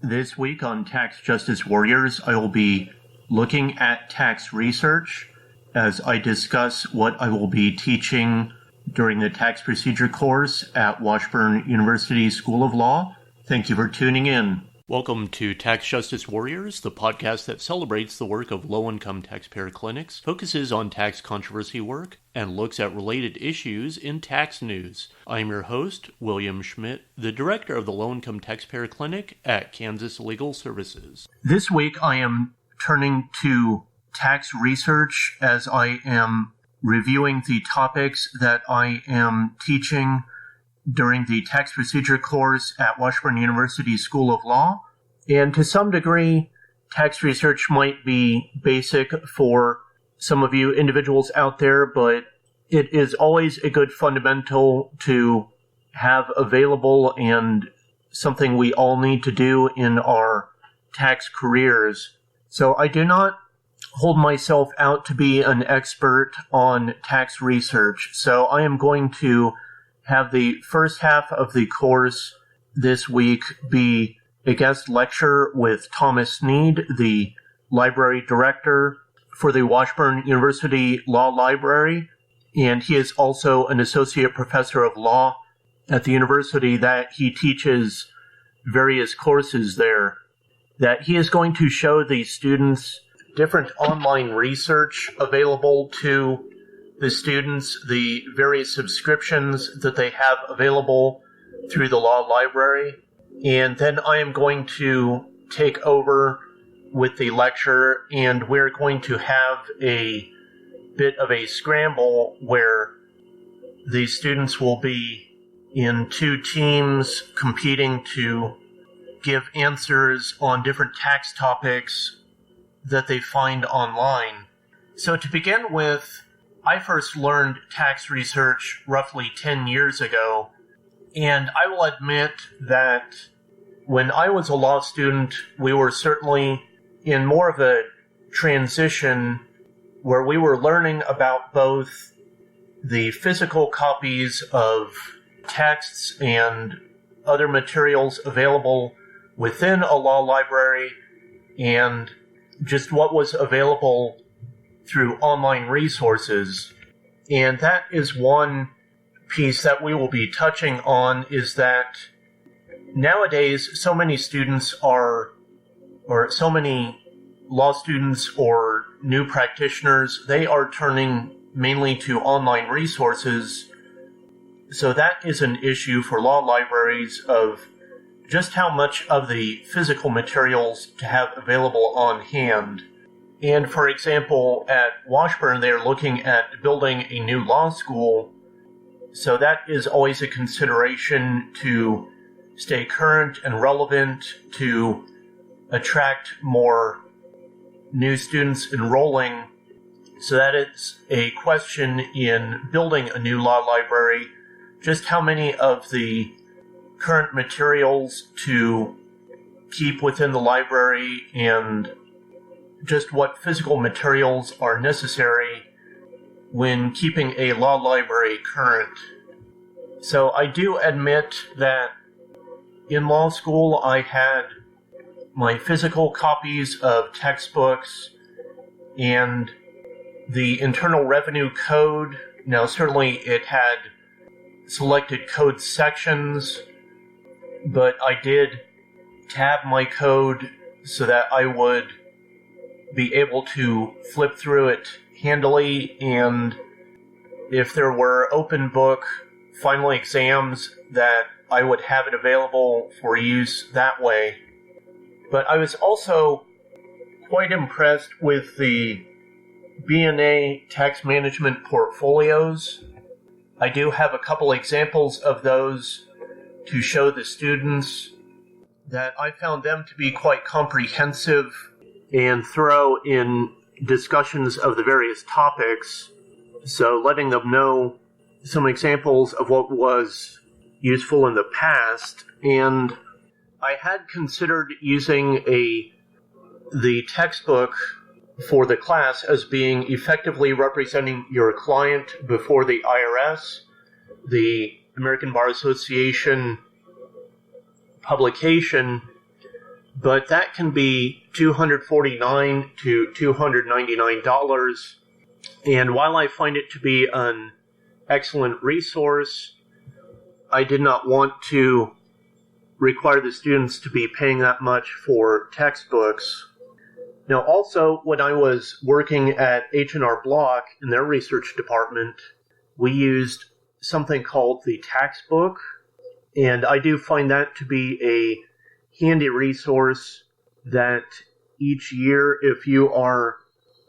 This week on Tax Justice Warriors, I will be looking at tax research as I discuss what I will be teaching during the tax procedure course at Washburn University School of Law. Thank you for tuning in. Welcome to Tax Justice Warriors, the podcast that celebrates the work of low-income taxpayer clinics, focuses on tax controversy work, and looks at related issues in tax news. I am your host, William Schmidt, the director of the Low-Income Taxpayer Clinic at Kansas Legal Services. This week I am turning to tax research as I am reviewing the topics that I am teaching during the tax procedure course at Washburn University School of Law. And to some degree, tax research might be basic for some of you individuals out there, but it is always a good fundamental to have available and something we all need to do in our tax careers. So I do not hold myself out to be an expert on tax research. So I am going to have the first half of the course this week be a guest lecture with Thomas Sneed, the library director for the Washburn University Law Library, and he is also an associate professor of law at the university that he teaches various courses there. That he is going to show the students different online research available to the students, the various subscriptions that they have available through the law library. And then I am going to take over with the lecture, and we're going to have a bit of a scramble where the students will be in two teams competing to give answers on different tax topics that they find online. So to begin with, I first learned tax research roughly 10 years ago, and I will admit that when I was a law student, we were certainly in more of a transition where we were learning about both the physical copies of texts and other materials available within a law library and just what was available through online resources. And that is one piece that we will be touching on, is that nowadays so many students or so many law students or new practitioners, they are turning mainly to online resources. So that is an issue for law libraries of just how much of the physical materials to have available on hand. And for example, at Washburn, they're looking at building a new law school. So that is always a consideration to stay current and relevant, to attract more new students enrolling. So that it's a question in building a new law library, just how many of the current materials to keep within the library and just what physical materials are necessary when keeping a law library current. So I do admit that in law school I had my physical copies of textbooks and the Internal Revenue Code. Now certainly it had selected code sections, but I did tab my code so that I would be able to flip through it handily, and if there were open book final exams, that I would have it available for use that way. But I was also quite impressed with the B&A tax management portfolios. I do have a couple examples of those to show the students that I found them to be quite comprehensive and thorough in discussions of the various topics. So letting them know some examples of what was useful in the past. And I had considered using the textbook for the class as being effectively representing your client before the IRS. The American Bar Association publication but that can be $249 to $299. And while I find it to be an excellent resource, I did not want to require the students to be paying that much for textbooks. Now, also, when I was working at H&R Block in their research department, we used something called the tax book, and I do find that to be a handy resource that each year, if you are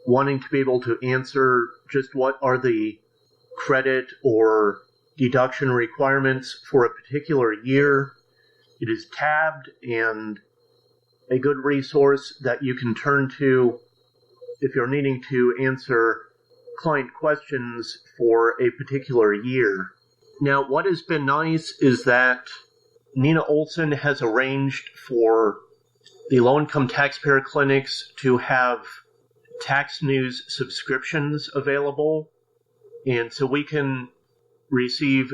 wanting to be able to answer just what are the credit or deduction requirements for a particular year, it is tabbed and a good resource that you can turn to if you're needing to answer client questions for a particular year. Now, what has been nice is that Nina Olson has arranged for the low-income taxpayer clinics to have tax news subscriptions available, and so we can receive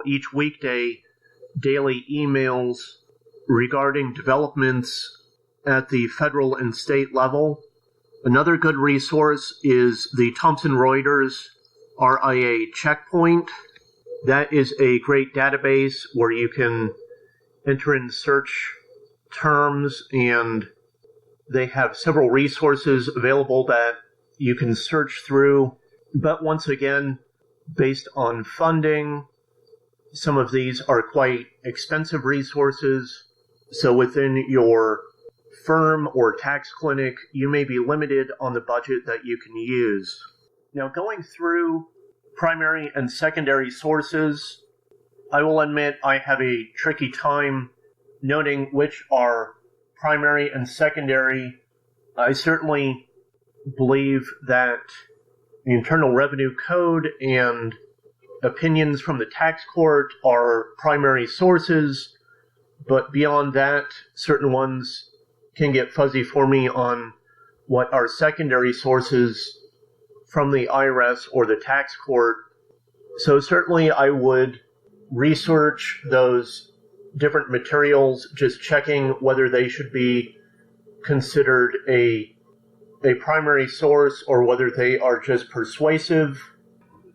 each weekday, daily emails regarding developments at the federal and state level. Another good resource is the Thomson Reuters RIA Checkpoint. That is a great database where you can enter in search terms, and they have several resources available that you can search through. But once again, based on funding, some of these are quite expensive resources. So within your firm or tax clinic, you may be limited on the budget that you can use. Now, going through primary and secondary sources, I will admit I have a tricky time noting which are primary and secondary. I certainly believe that the Internal Revenue Code and opinions from the tax court are primary sources, but beyond that, certain ones can get fuzzy for me on what are secondary sources from the IRS or the tax court. So certainly I would research those different materials, just checking whether they should be considered a primary source or whether they are just persuasive.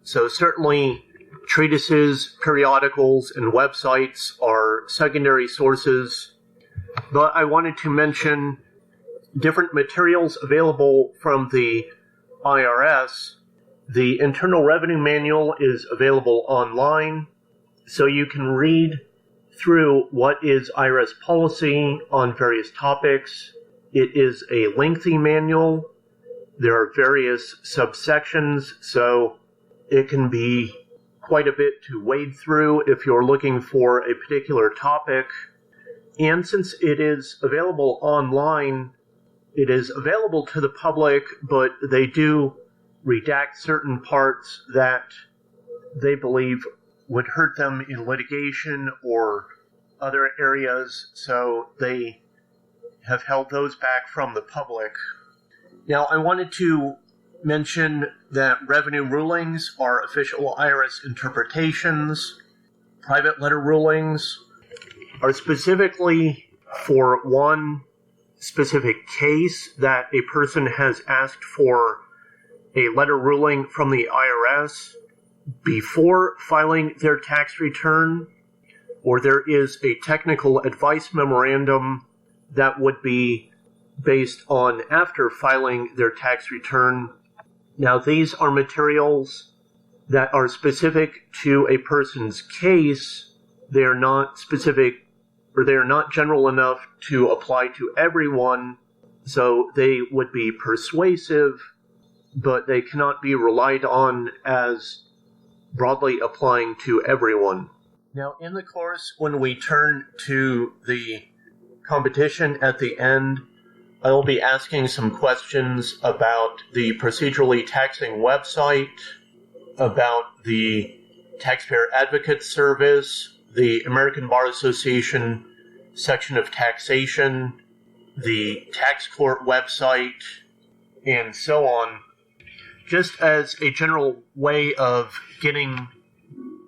So certainly treatises, periodicals, and websites are secondary sources. But I wanted to mention different materials available from the IRS. The Internal Revenue Manual is available online, so you can read through what is IRS policy on various topics. It is a lengthy manual. There are various subsections, so it can be quite a bit to wade through if you're looking for a particular topic. And since it is available online, it is available to the public, but they do redact certain parts that they believe would hurt them in litigation or other areas, so they have held those back from the public. Now, I wanted to mention that revenue rulings are official IRS interpretations. Private letter rulings are specifically for one specific case that a person has asked for a letter ruling from the IRS before filing their tax return, or there is a technical advice memorandum that would be based on after filing their tax return. Now, these are materials that are specific to a person's case. They are not specific, or they are not general enough to apply to everyone, so they would be persuasive, but they cannot be relied on as broadly applying to everyone. Now, in the course, when we turn to the competition at the end, I will be asking some questions about the procedurally taxing website, about the Taxpayer Advocate Service, the American Bar Association section of taxation, the tax court website, and so on, just as a general way of getting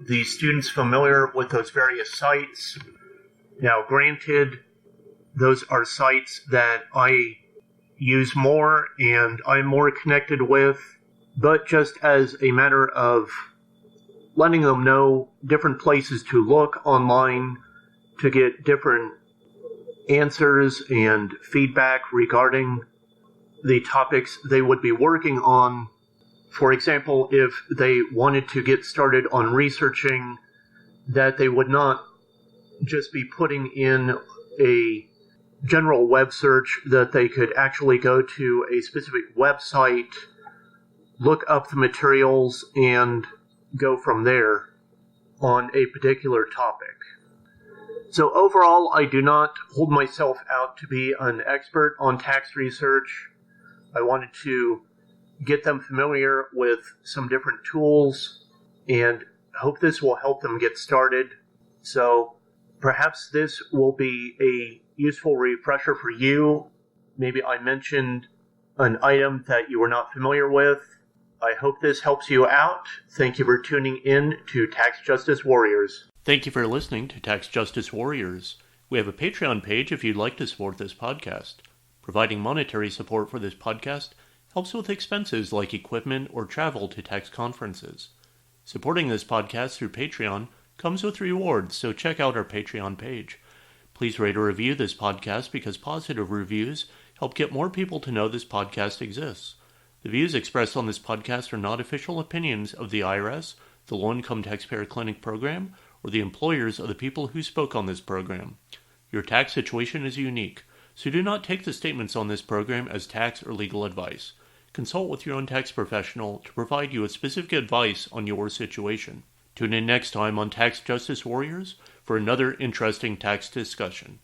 the students familiar with those various sites. Now, granted, those are sites that I use more and I'm more connected with, but just as a matter of letting them know different places to look online to get different answers and feedback regarding the topics they would be working on. For example, if they wanted to get started on researching, that they would not just be putting in a general web search, that they could actually go to a specific website, look up the materials, and go from there on a particular topic. So overall, I do not hold myself out to be an expert on tax research. I wanted to get them familiar with some different tools and hope this will help them get started. So perhaps this will be a useful refresher for you. Maybe I mentioned an item that you were not familiar with. I hope this helps you out. Thank you for tuning in to Tax Justice Warriors. Thank you for listening to Tax Justice Warriors. We have a Patreon page if you'd like to support this podcast. Providing monetary support for this podcast helps with expenses like equipment or travel to tax conferences. Supporting this podcast through Patreon comes with rewards, so check out our Patreon page. Please rate or review this podcast because positive reviews help get more people to know this podcast exists. The views expressed on this podcast are not official opinions of the IRS, the Low Income Taxpayer Clinic program, or the employers of the people who spoke on this program. Your tax situation is unique, so do not take the statements on this program as tax or legal advice. Consult with your own tax professional to provide you with specific advice on your situation. Tune in next time on Tax Justice Warriors for another interesting tax discussion.